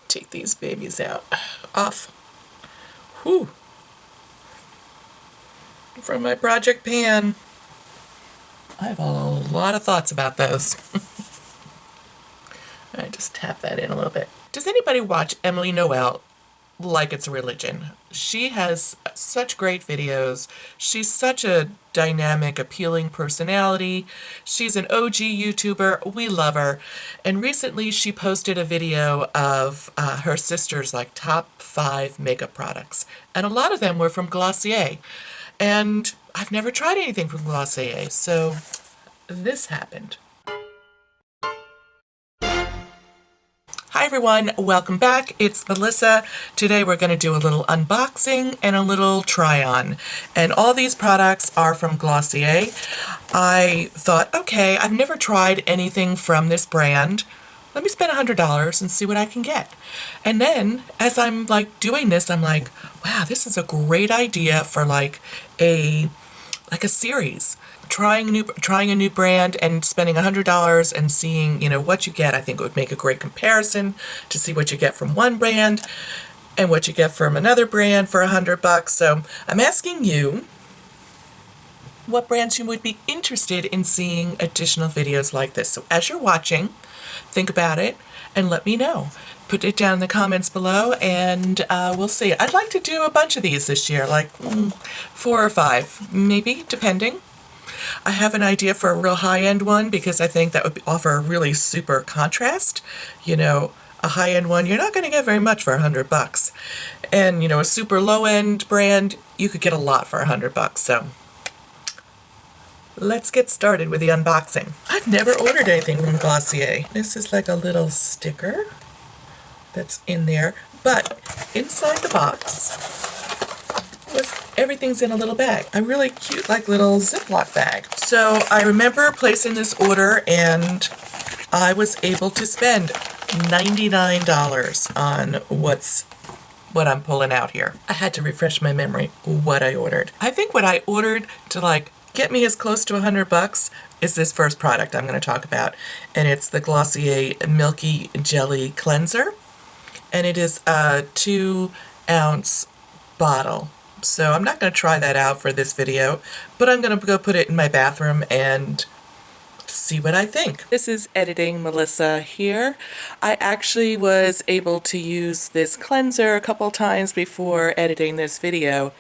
take these babies out. Off. Whew. From my project pan. I have a lot of thoughts about those. I just tap that in a little bit. Does anybody watch Emily Noel like it's a religion? She has such great videos. She's such a dynamic, appealing personality. She's an OG YouTuber. We love her. And recently she posted a video of her sister's like top 5 makeup products. And a lot of them were from Glossier. And I've never tried anything from Glossier, so this happened. Hi everyone, welcome back. It's Melissa. Today we're going to do a little unboxing and a little try on. And all these products are from Glossier. I thought, okay, I've never tried anything from this brand. Let me spend $100 and see what I can get. And then as I'm like doing this, I'm like, wow, this is a great idea for like a series. Trying a new brand and spending $100 and seeing, you know, what you get. I think it would make a great comparison to see what you get from one brand and what you get from another brand for $100. So I'm asking you what brands you would be interested in seeing additional videos like this. So as you're watching, think about it and let me know. Put it down in the comments below and we'll see. I'd like to do a bunch of these this year, like 4 or 5, maybe, depending. I have an idea for a real high-end one because I think that would offer a really super contrast. You know, a high-end one, you're not going to get very much for $100. And, you know, a super low-end brand, you could get a lot for $100. So let's get started with the unboxing. I've never ordered anything from Glossier. This is like a little sticker that's in there, but inside the box everything's in a little bag, a really cute like little Ziploc bag. So I remember placing this order and I was able to spend $99 on what I'm pulling out here. I had to refresh my memory what I ordered. I think what I ordered to like get me as close to $100 is this first product I'm going to talk about, and it's the Glossier Milky Jelly Cleanser, and it is a 2-ounce bottle. So I'm not going to try that out for this video, but I'm going to go put it in my bathroom and see what I think. This is Editing Melissa here. I actually was able to use this cleanser a couple times before editing this video,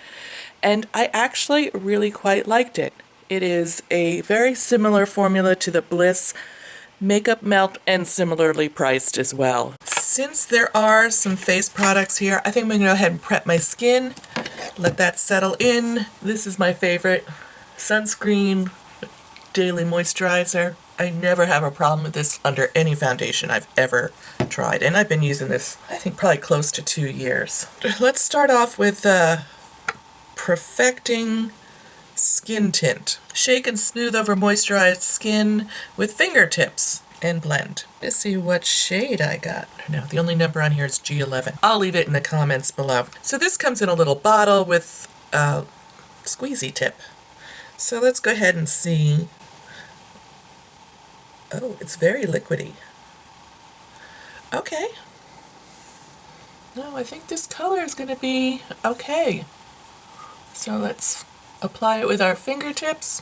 and I actually really quite liked it. It is a very similar formula to the Bliss Makeup Melt and similarly priced as well. Since there are some face products here, I think I'm going to go ahead and prep my skin. Let that settle in. This is my favorite sunscreen daily moisturizer. I never have a problem with this under any foundation I've ever tried, and I've been using this I think probably close to 2 years. Let's start off with Perfecting Skin Tint. Shake and smooth over moisturized skin with fingertips and blend. Let's see what shade I got. No, the only number on here is G11. I'll leave it in the comments below. So this comes in a little bottle with a squeezy tip. So let's go ahead and see. Oh, it's very liquidy. Okay. No, I think this color is going to be okay. So let's apply it with our fingertips.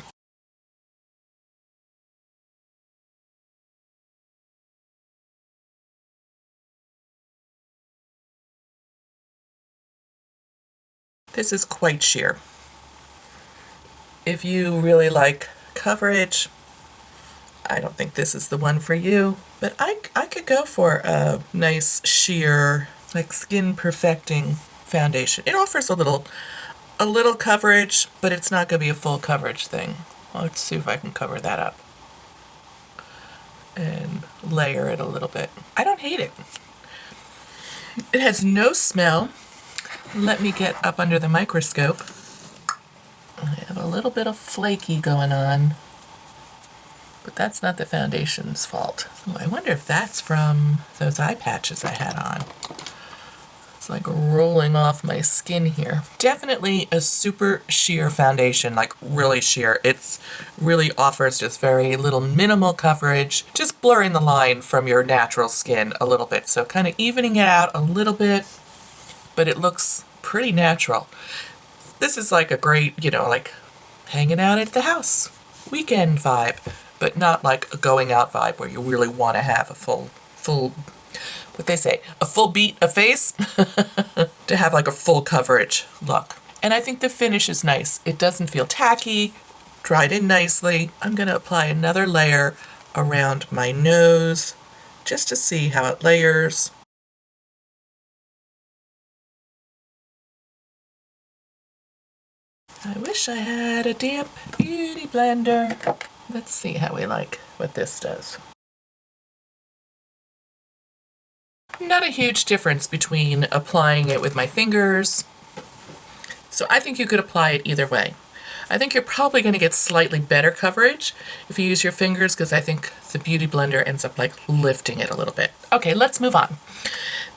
This is quite sheer. If you really like coverage, I don't think this is the one for you, but I could go for a nice sheer, like skin perfecting foundation. It offers a little coverage, but it's not going to be a full coverage thing. Let's see if I can cover that up and layer it a little bit. I don't hate it. It has no smell. Let me get up under the microscope. I have a little bit of flaky going on, but that's not the foundation's fault. Oh, I wonder if that's from those eye patches I had on. It's like rolling off my skin here. Definitely a super sheer foundation, like really sheer. It's really offers just very little minimal coverage, just blurring the line from your natural skin a little bit. So kind of evening it out a little bit, but it looks pretty natural. This is like a great, like hanging out at the house, weekend vibe, but not like a going out vibe where you really want to have a full, what they say, a full beat of face to have like a full coverage look. And I think the finish is nice. It doesn't feel tacky, dried in nicely. I'm gonna apply another layer around my nose just to see how it layers. I wish I had a damp beauty blender. Let's see how we like what this does. Not a huge difference between applying it with my fingers. So I think you could apply it either way. I think you're probably going to get slightly better coverage if you use your fingers, because I think the Beauty Blender ends up like lifting it a little bit. Okay, let's move on.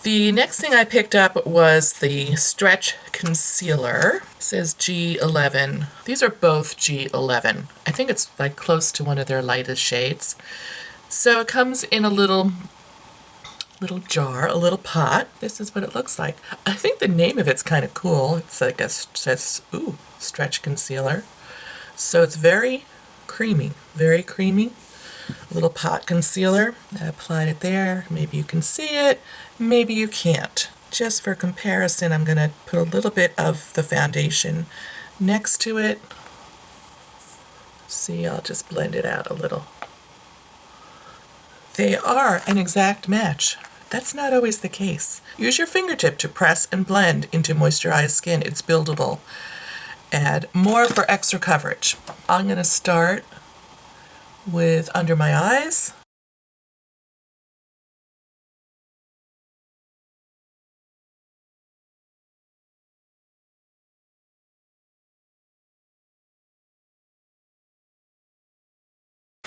The next thing I picked up was the Stretch Concealer. It says G11. These are both G11. I think it's like close to one of their lightest shades. So it comes in a little jar, a little pot. This is what it looks like. I think the name of it's kind of cool. It's like says, ooh, Stretch Concealer. So it's very creamy, very creamy. A little pot concealer. I applied it there. Maybe you can see it, maybe you can't. Just for comparison, I'm gonna put a little bit of the foundation next to it. See, I'll just blend it out a little. They are an exact match. That's not always the case. Use your fingertip to press and blend into moisturized skin. It's buildable. Add more for extra coverage. I'm going to start with under my eyes.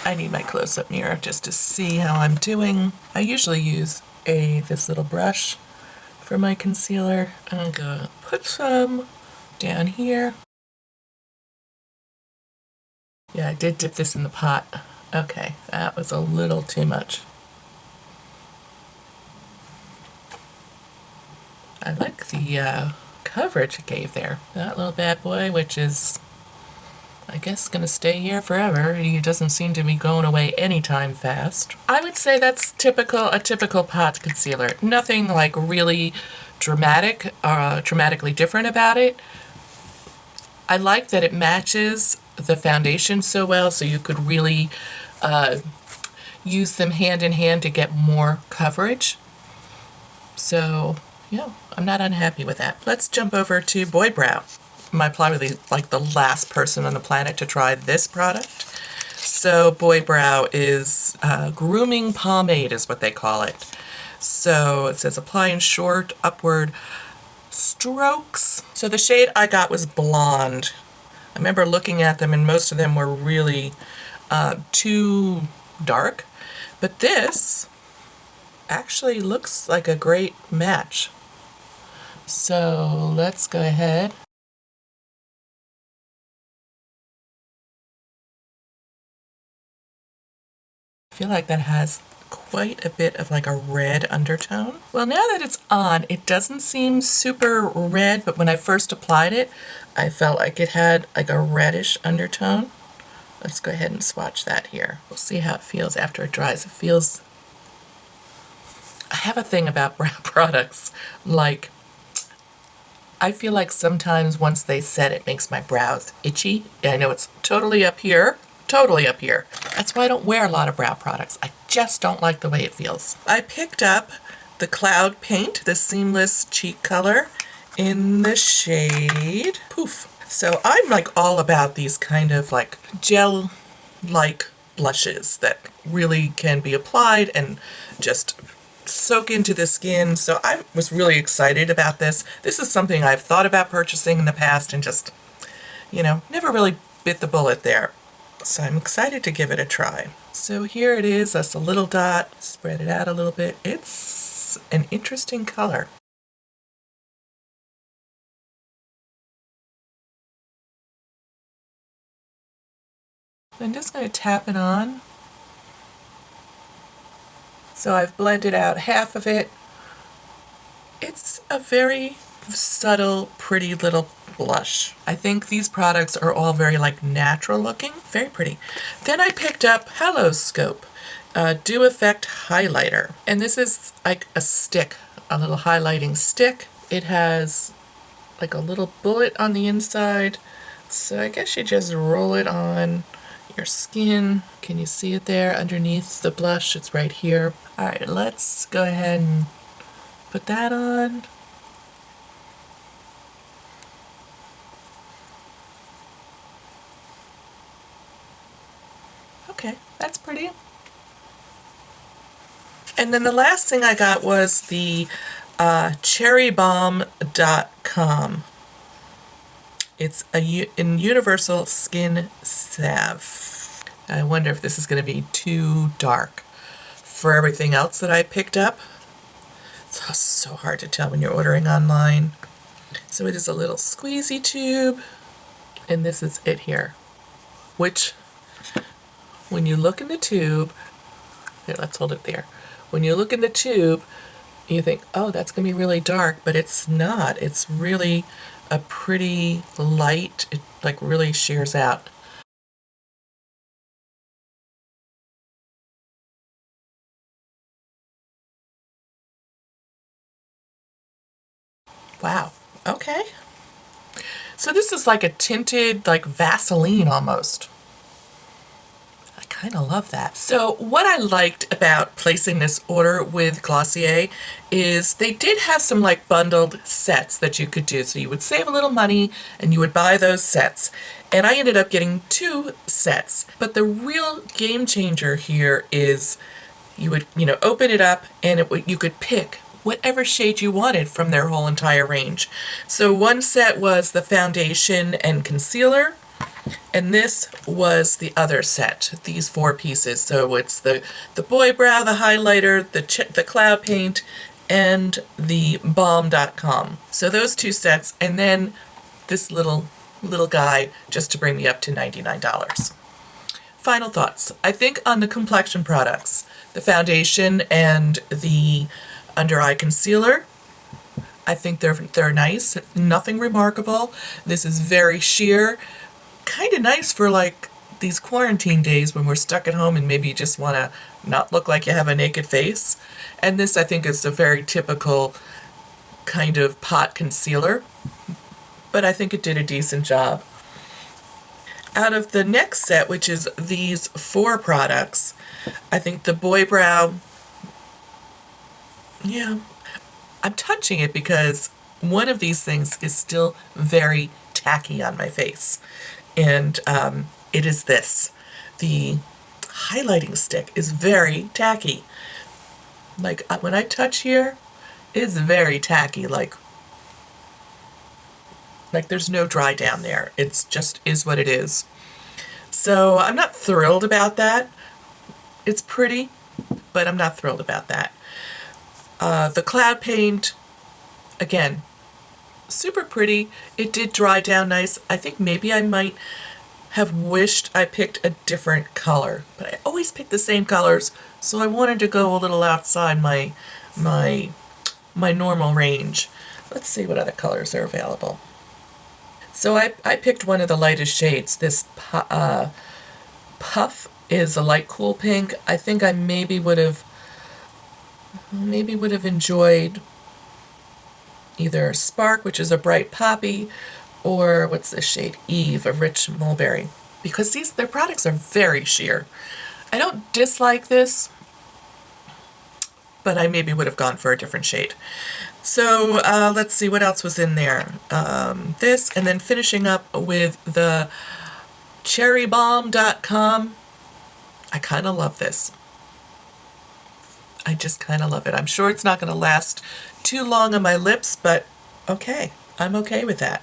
I need my close-up mirror just to see how I'm doing. I usually use this little brush for my concealer. I'm gonna put some down here. Yeah, I did dip this in the pot. Okay, that was a little too much. I like the coverage it gave there. That little bad boy, which is, I guess, gonna stay here forever. He doesn't seem to be going away anytime fast. I would say that's a typical pot concealer. Nothing like really dramatic, dramatically different about it. I like that it matches the foundation so well, so you could really use them hand in hand to get more coverage. So, yeah, I'm not unhappy with that. Let's jump over to Boy Brow. I'm probably like the last person on the planet to try this product. So Boy Brow is grooming pomade is what they call it. So it says apply in short upward strokes. So the shade I got was blonde. I remember looking at them and most of them were really too dark. But this actually looks like a great match. So let's go ahead. I feel like that has quite a bit of like a red undertone. Well, now that it's on, it doesn't seem super red, but when I first applied it, I felt like it had like a reddish undertone. Let's go ahead and swatch that here. We'll see how it feels after it dries. It feels... I have a thing about brow products, like I feel like sometimes once they set, it makes my brows itchy. I know it's totally up here. Totally up here. That's why I don't wear a lot of brow products. I just don't like the way it feels. I picked up the Cloud Paint, the Seamless Cheek Color in the shade Poof. So I'm like all about these kind of like gel-like blushes that really can be applied and just soak into the skin. So I was really excited about this. This is something I've thought about purchasing in the past and just, never really bit the bullet there. So I'm excited to give it a try. So here it is, that's a little dot, spread it out a little bit. It's an interesting color. I'm just going to tap it on. So I've blended out half of it. It's a very subtle, pretty little blush. I think these products are all very like natural looking, very pretty. Then I picked up Hello Scope Dew Effect Highlighter. And this is like a stick, a little highlighting stick. It has like a little bullet on the inside. So I guess you just roll it on your skin. Can you see it there underneath the blush? It's right here. All right, let's go ahead and put that on. Okay, that's pretty. And then the last thing I got was the kerry-lou.com. It's a universal skin salve. I wonder if this is going to be too dark for everything else that I picked up. It's so hard to tell when you're ordering online. So it is a little squeezy tube, and this is it here, which when you look in the tube, here, let's hold it there. When you look in the tube, you think, oh, that's going to be really dark, but it's not. It's really a pretty light. It like really shears out. Wow. Okay. So this is like a tinted, like Vaseline almost. I kind of love that. So what I liked about placing this order with Glossier is they did have some like bundled sets that you could do. So you would save a little money and you would buy those sets. And I ended up getting 2 sets. But the real game changer here is you would, open it up and you could pick whatever shade you wanted from their whole entire range. So one set was the foundation and concealer, and this was the other set, these 4 pieces. So it's the boy brow, the highlighter, the cloud paint, and the balm.com. So those 2 sets, and then this little guy just to bring me up to $99. Final thoughts. I think on the complexion products, the foundation and the under eye concealer, I think they're nice. Nothing remarkable. This is very sheer. Kind of nice for like these quarantine days when we're stuck at home and maybe you just want to not look like you have a naked face. And this I think is a very typical kind of pot concealer, but I think it did a decent job. Out of the next set, which is these 4 products, I think the boy brow, yeah, I'm touching it because one of these things is still very tacky on my face. And it is this. The highlighting stick is very tacky. Like when I touch here, it's very tacky. Like there's no dry down there. It's just is what it is. So I'm not thrilled about that. It's pretty, but I'm not thrilled about that. The cloud paint, again, super pretty. It did dry down nice. I think maybe I might have wished I picked a different color, but I always pick the same colors, so I wanted to go a little outside my normal range. Let's see what other colors are available. So I picked one of the lightest shades. This Puff is a light cool pink. I think I maybe would have enjoyed either Spark, which is a bright poppy, or what's this shade? Eve, a rich mulberry. Because their products are very sheer. I don't dislike this, but I maybe would have gone for a different shade. So let's see what else was in there. This, and then finishing up with the kerry-lou.com. I kind of love this. I just kind of love it. I'm sure it's not going to last too long on my lips, but okay, I'm okay with that.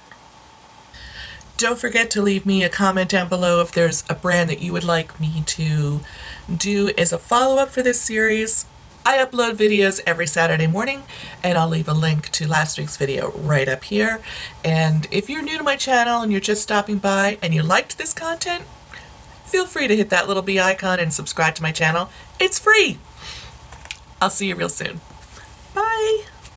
Don't forget to leave me a comment down below if there's a brand that you would like me to do as a follow-up for this series. I upload videos every Saturday morning, and I'll leave a link to last week's video right up here. And if you're new to my channel and you're just stopping by and you liked this content, feel free to hit that little bee icon and subscribe to my channel. It's free. I'll see you real soon.